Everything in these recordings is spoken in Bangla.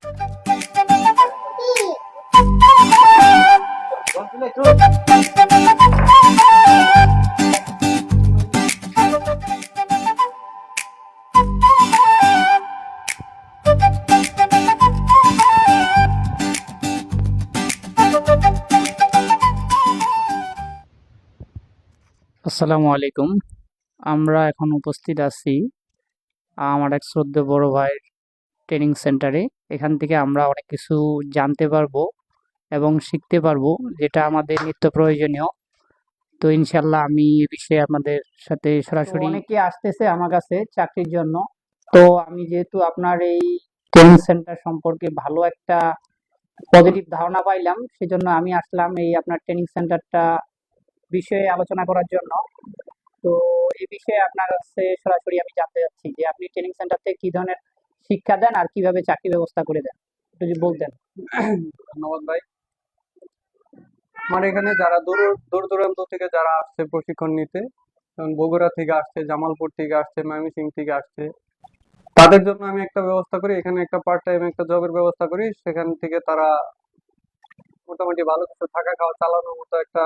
আসসালামু আলাইকুম। আমরা এখন উপস্থিত আছি আমার এক শ্রদ্ধেয় বড় ভাইয়ের ট্রেনিং সেন্টারে। এখান থেকে আমরা অনেক কিছু জানতে পারবো এবং শিখতে পারবো, যেটা আমাদের নিত্য প্রয়োজনীয়। তো ইনশাল্লাহ আমি এ বিষয়ে আপনাদের সাথে সরাসরি অনেকে আসতেছে আমার কাছে চাকরির জন্য। তো আমি যেহেতু আপনার এই ট্রেনিং সেন্টার সম্পর্কে ভালো একটা পজিটিভ ধারণা পাইলাম, সেজন্য আমি আসলাম এই আপনার ট্রেনিং সেন্টারটা বিষয়ে আলোচনা করার জন্য। তো এই বিষয়ে আপনার কাছে সরাসরি আমি জানতে চাচ্ছি যে আপনি ট্রেনিং সেন্টার থেকে কি ধরনের শিক্ষা দেন আর কিভাবে চাকরি ব্যবস্থা করে দেন, একটু যদি বলতেন। ধন্যবাদ ভাই। আমার এখানে যারা দূর দূর দূরান্ত থেকে যারা আসছে প্রশিক্ষণ নিতে, যেমন বগুড়া থেকে আসছে, জামালপুর থেকে আসছে, ময়মনসিংহ থেকে আসছে, তাদের জন্য আমি একটা ব্যবস্থা করি। এখানে একটা পার্ট টাইম একটা জবের ব্যবস্থা করি। সেখান থেকে তারা মোটামুটি ভালো কিছু থাকা খাওয়া চালানোর মতো একটা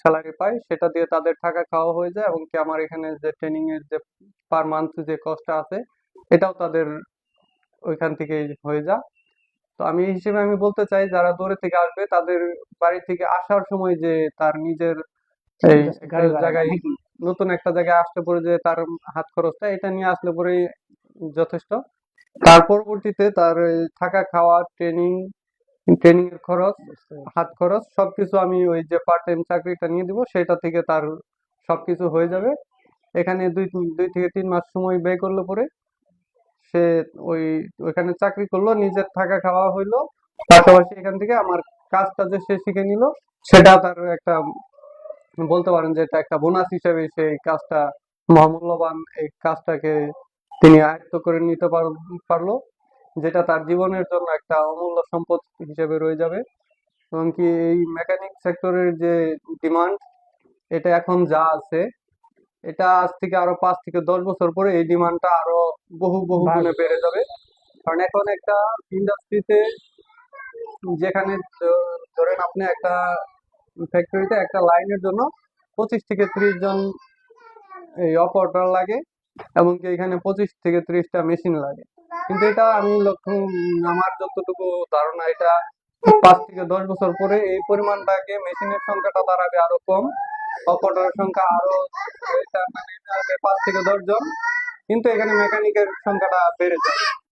স্যালারি পায়। সেটা দিয়ে তাদের থাকা খাওয়া হয়ে যায়, এবং কি আমার এখানে যে ট্রেনিং এর যে পার মান্থ যে কস্টটা আছে, এটাও তাদের ওইখান থেকে হয়ে যায়। তো আমি এই হিসেবে আমি বলতে চাই, যারা দূরে থেকে আসবে তাদের বাড়ি থেকে আসার সময় যে তার নিজের এই একটা গাড়ি ভাড়া জায়গায়, নাকি? নতুন একটা জায়গায় আসতে পরে যে তার হাত খরচটা এটা নিয়ে আসলে পরেই যথেষ্ট। তার পরবর্তীতে তার এই থাকা খাওয়া ট্রেনিং ট্রেনিং এর খরচ, হাত খরচ সবকিছু আমি ওই যে পার্ট টাইম চাকরিটা নিয়ে দিব, সেটা থেকে তার সবকিছু হয়ে যাবে। এখানে দুই দুই থেকে 3 মাস সময় ব্যয় করলে পরে সে ওই ওইখানে চাকরি করলো, নিজের থাকা খাওয়া হইলো, পাশাপাশি এখান থেকে আমার কাজটা যে সে শিখে নিল, সেটা তার একটা বলতে পারেন যে এটা একটা বোনাস হিসেবে সেই কাজটা, মহামূল্যবান এই কাজটাকে তিনি আয়ত্ত করে নিতে পারলো, যেটা তার জীবনের জন্য একটা অমূল্য সম্পদ হিসেবে রয়ে যাবে। এবং কি এই মেকানিক সেক্টরের যে ডিমান্ড, এটা এখন যা আছে, এটা আজ থেকে আরো 5 থেকে 10 বছর পরে এই ডিমান্ডটা আরো বহু বহু গুণে বেড়ে যাবে। কারণ এখন একটা ইন্ডাস্ট্রিতে, যেখানে ধরেন আপনি একটা ফ্যাক্টরিতে একটা লাইনের জন্য 25 থেকে 30 জন এই অপারেটর লাগে, এবং কি এখানে 25 থেকে 30টা মেশিন লাগে। কিন্তু এটা আমি আমার যতটুকু ধারণা, এটা 5 থেকে 10 বছর পরে এই পরিমাণটাকে মেশিনের সংখ্যাটা দাঁড়াবে আরো কম, অপারেটরের সংখ্যা আরো, এটা মানে এটা হবে 5 থেকে 10 জন, কিন্তু এখানে মেকানিকের সংখ্যাটা বেড়ে যাবে।